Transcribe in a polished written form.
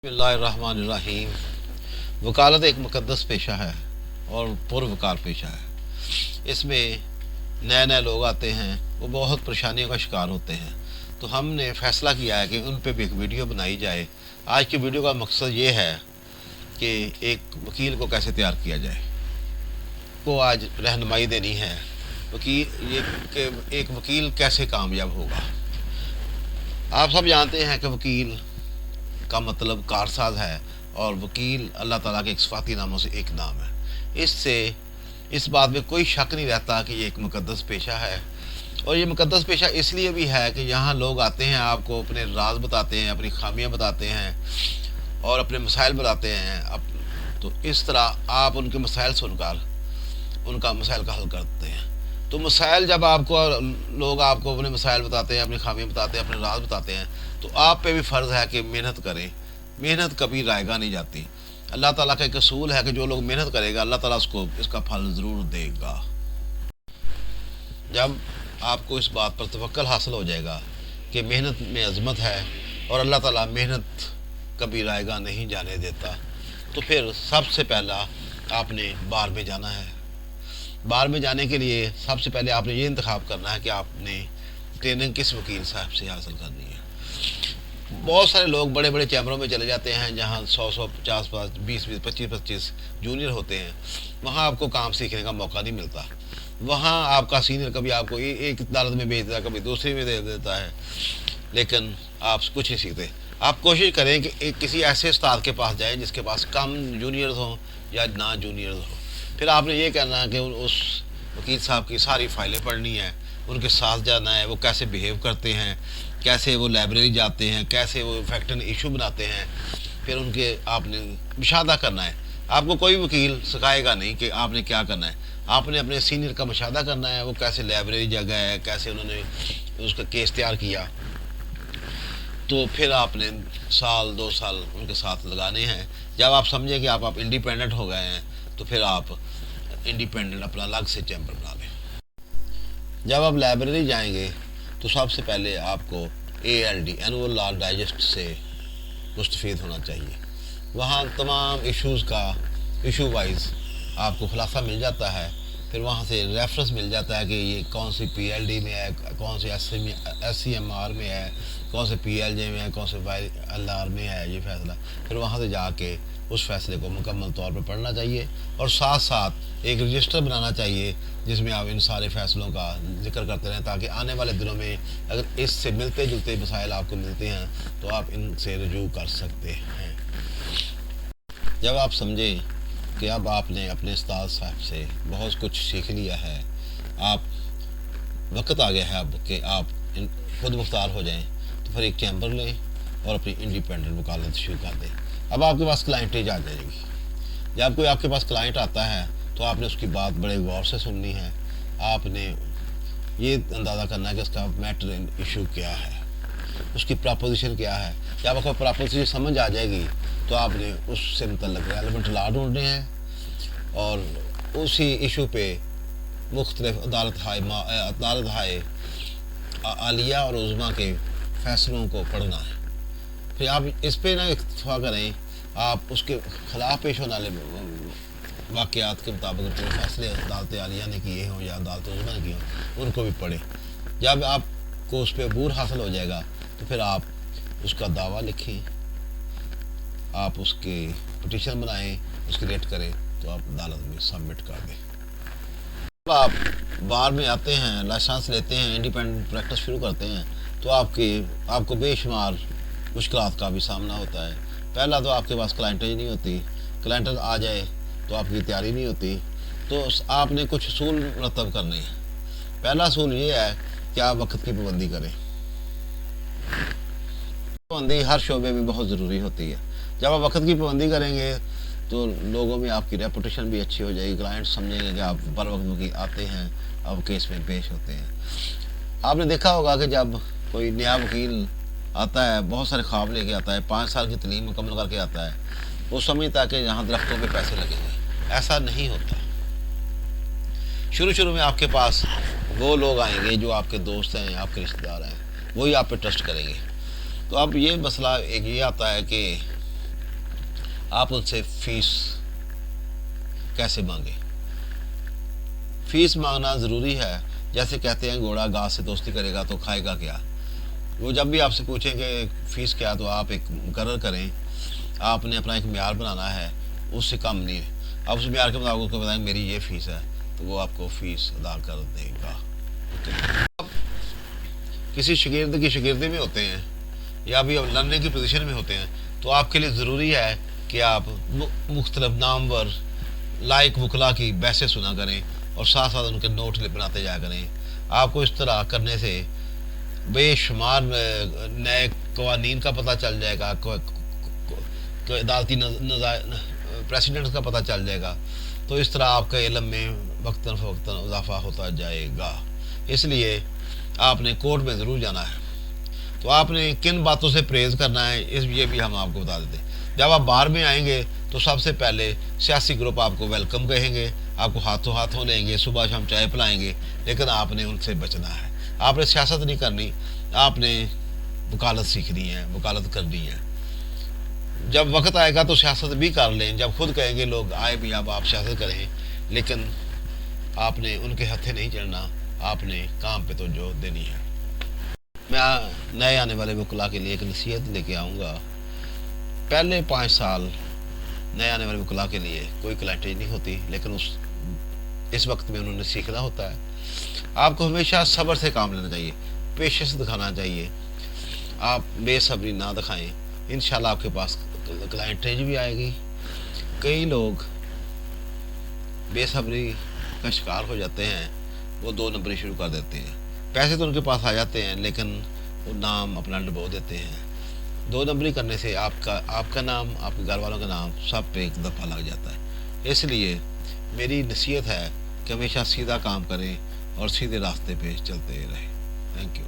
बिस्मिल्लाहिर्रहमानिर्रहीम। वकालत एक मुक़द्दस पेशा है और पुरवकार पेशा है। इसमें नए नए लोग आते हैं, वो बहुत परेशानियों का शिकार होते हैं। तो हमने फ़ैसला किया है कि उन पे भी एक वीडियो बनाई जाए। आज की वीडियो का मकसद ये है कि एक वकील को कैसे तैयार किया जाए, को आज रहनुमाई देनी है। वकील ये कि एक वकील कैसे कामयाब होगा। आप सब जानते हैं कि वकील का मतलब कारसाज है और वकील अल्लाह ताला के एक सिफाती नामों से एक नाम है। इससे इस बात में कोई शक नहीं रहता कि ये एक मुक़द्दस पेशा है। और ये मुक़द्दस पेशा इसलिए भी है कि यहाँ लोग आते हैं, आपको अपने राज बताते हैं, अपनी खामियां बताते हैं और अपने मसाइल बताते हैं। अब तो इस तरह आप उनके मसाइल सुनकर उनका मसाइल का हल करते हैं। तो मसाइल जब आपको लोग आपको अपने मसाइल बताते हैं, अपनी खामियां बताते हैं, अपने राज बताते हैं, तो आप पे भी फ़र्ज़ है कि मेहनत करें। मेहनत कभी रायगा नहीं जाती। अल्लाह ताला का एक असूल है कि जो लोग मेहनत करेगा अल्लाह ताला उसको इसका फल ज़रूर देगा। जब आपको इस बात पर तवक्कुल हासिल हो जाएगा कि मेहनत में अज़मत है और अल्लाह ताला मेहनत कभी रायगा नहीं जाने देता, तो फिर सबसे पहला आपने बार में जाना है। बार में जाने के लिए सबसे पहले आपने ये इंतखाब करना है कि आपने ट्रेनिंग किस वकील साहब से हासिल करनी है। बहुत सारे लोग बड़े बड़े चैम्बरों में चले जाते हैं जहाँ 100 50 20 25 जूनियर होते हैं। वहाँ आपको काम सीखने का मौका नहीं मिलता। वहाँ आपका सीनियर कभी आपको एक अदालत में भेज देता है, कभी दूसरी में दे देता है, लेकिन आप कुछ नहीं सीखते। आप कोशिश करें कि एक किसी ऐसे उस्ताद के पास जाएं जिसके पास कम जूनियर्स हों या ना जूनियर्स हों। फिर आपने ये कहना है कि उस वकील साहब की सारी फाइलें पढ़नी है, उनके साथ जाना है, वो कैसे बिहेव करते हैं, कैसे वो लाइब्रेरी जाते हैं, कैसे वो फैक्ट एंड इशू बनाते हैं। फिर उनके आपने मुशाहदा करना है। आपको कोई वकील सिखाएगा नहीं कि आपने क्या करना है। आपने अपने सीनियर का मुशाहदा करना है, वो कैसे लाइब्रेरी जगह है, कैसे उन्होंने उसका केस तैयार किया। तो फिर आपने साल 2 साल उनके साथ लगाने हैं। जब आप समझें कि आप इंडिपेंडेंट हो गए हैं, तो फिर आप इंडिपेंडेंट अपना अलग से चैम्बर बना लें। जब आप लाइब्रेरी जाएंगे तो सबसे पहले आपको ALD एनुअल लॉ डाइजेस्ट से मुस्तफ़ीद होना चाहिए। वहाँ तमाम इश्यूज़ का इशू वाइज आपको खुलासा मिल जाता है। फिर वहाँ से रेफरेंस मिल जाता है कि ये कौन सी PLD में है, कौन सी SCMR में है, कौन से PLJ में है, कौन से LR में है ये फ़ैसला। फिर वहाँ से जाके उस फैसले को मुकम्मल तौर पर पढ़ना चाहिए और साथ साथ एक रजिस्टर बनाना चाहिए जिसमें आप इन सारे फैसलों का जिक्र करते रहें, ताकि आने वाले दिनों में अगर इससे मिलते जुलते मसाइल आपको मिलते हैं तो आप इनसे रजू कर सकते हैं। जब आप समझें कि अब आपने अपने उस्ताद साहब से बहुत कुछ सीख लिया है, आप वक्त आ गया है अब कि आप खुद मुख्तार हो जाएं, तो फिर एक चैम्बर लें और अपनी इंडिपेंडेंट वकालत शुरू कर दें। अब आपके पास क्लाइंटेज आ जाएगी। जब कोई आपके पास क्लाइंट आता है तो आपने उसकी बात बड़े गौर से सुननी है। आपने ये अंदाज़ा करना है कि उसका मैटर इशू क्या है, उसकी प्रपोजिशन क्या है। जब आपको प्रपोजिशन समझ आ जाएगी तो आपने उससे मुतल्लिक़ रेलेवेंट लॉ ढूंढने हैं और उसी इशू पे मुख्तलिफ अदालत हाय आलिया और उज़्मा के फ़ैसलों को पढ़ना है। फिर आप इस पे ना इत्तफ़ाक़ करें, आप उसके ख़िलाफ़ पेश होने वाले वाक़यात के मुताबिक जो फैसले अदालत आलिया ने किए हों या अदालत उज़्मा ने किए हों उनको भी पढ़ें। जब आपको उस पर अबूर हासिल हो जाएगा तो फिर आप उसका दावा लिखें, आप उसके पटिशन बनाएं, उसकी रेट करें, तो आप अदालत में सबमिट कर दें। जब आप बार में आते हैं, लाइसेंस लेते हैं, इंडिपेंडेंट प्रैक्टिस शुरू करते हैं, तो आपको बेशुमार मुश्किलात का भी सामना होता है। पहला तो आपके पास क्लाइंटेज नहीं होती, क्लाइंटेज आ जाए तो आपकी तैयारी नहीं होती। तो आपने कुछ असूल मुरतब करने हैं। पहला असूल ये है कि आप वक्त की पाबंदी करें। पाबंदी हर शोबे में बहुत ज़रूरी होती है। जब आप वक्त की पाबंदी करेंगे तो लोगों में आपकी रेपुटेशन भी अच्छी हो जाएगी। क्लाइंट समझेंगे कि आप बर वक्त की आते हैं, अब केस में पेश होते हैं। आपने देखा होगा कि जब कोई नया वकील आता है, बहुत सारे ख्वाब लेके आता है, 5 साल की तलीम मुकम्मल करके आता है, वो समझता है कि यहाँ दरख्तों पे पैसे लगेंगे। ऐसा नहीं होता। शुरू में आपके पास वो लोग आएंगे जो आपके दोस्त हैं, आपके रिश्तेदार हैं, वही आप पे ट्रस्ट करेंगे। तो अब ये मसला एक ये आता है कि آپ ان سے فیس کیسے مانگیں؟ فیس مانگنا ضروری ہے. جیسے کہتے ہیں گھوڑا گھاس سے دوستی کرے گا تو کھائے گا کیا. وہ جب بھی آپ سے پوچھیں کہ فیس کیا تو آپ ایک مقرر کریں. آپ نے اپنا ایک معیار بنانا ہے، اس سے کم نہیں. آپ اس معیار کے مطابق کو بتائیں میری یہ فیس ہے تو وہ آپ کو فیس ادا کر دے گا. کسی شاگرد کی شاگردی میں ہوتے ہیں یا بھی لرننگ کی پوزیشن میں ہوتے ہیں تو آپ کے لیے ضروری ہے کہ آپ مختلف نامور لائق وکلا کی بحثیں سنا کریں اور ساتھ ساتھ ان کے نوٹ بناتے جایا کریں. آپ کو اس طرح کرنے سے بے شمار نئے قوانین کا پتہ چل جائے گا، عدالتی پریسیڈنٹ کا پتہ چل جائے گا. تو اس طرح آپ کے علم میں وقتاً فوقتاً اضافہ ہوتا جائے گا. اس لیے آپ نے کورٹ میں ضرور جانا ہے. تو آپ نے کن باتوں سے پرہیز کرنا ہے یہ بھی ہم آپ کو بتا دیتے ہیں. جب آپ بار میں آئیں گے تو سب سے پہلے سیاسی گروپ آپ کو ویلکم کہیں گے، آپ کو ہاتھوں لیں گے، صبح شام چائے پلائیں گے، لیکن آپ نے ان سے بچنا ہے. آپ نے سیاست نہیں کرنی، آپ نے وکالت سیکھنی ہے، وکالت کرنی ہے. جب وقت آئے گا تو سیاست بھی کر لیں، جب خود کہیں گے لوگ آئے بھی اب آپ سیاست کریں، لیکن آپ نے ان کے ہتھے نہیں چڑھنا، آپ نے کام پہ توجہ دینی ہے. میں نئے آنے والے وکلا کے لیے ایک نصیحت لے کے آؤں گا. پہلے 5 سال نئے آنے والے وکلا کے لیے کوئی کلائنٹیج نہیں ہوتی، لیکن اس وقت میں انہوں نے سیکھنا ہوتا ہے. آپ کو ہمیشہ صبر سے کام لینا چاہیے، پیشنس دکھانا چاہیے. آپ بے صبری نہ دکھائیں، انشاءاللہ آپ کے پاس کلائنٹیج بھی آئے گی. کئی لوگ بے صبری کا شکار ہو جاتے ہیں، وہ 2 نمبری شروع کر دیتے ہیں. پیسے تو ان کے پاس آ جاتے ہیں لیکن وہ نام اپنا ڈبو دیتے ہیں. 2 نمبری کرنے سے آپ کا نام، آپ کے گھر والوں کا نام سب پہ ایک دفعہ لگ جاتا ہے. اس لیے میری نصیحت ہے کہ ہمیشہ سیدھا کام کریں اور سیدھے راستے پہ چلتے رہیں. Thank you.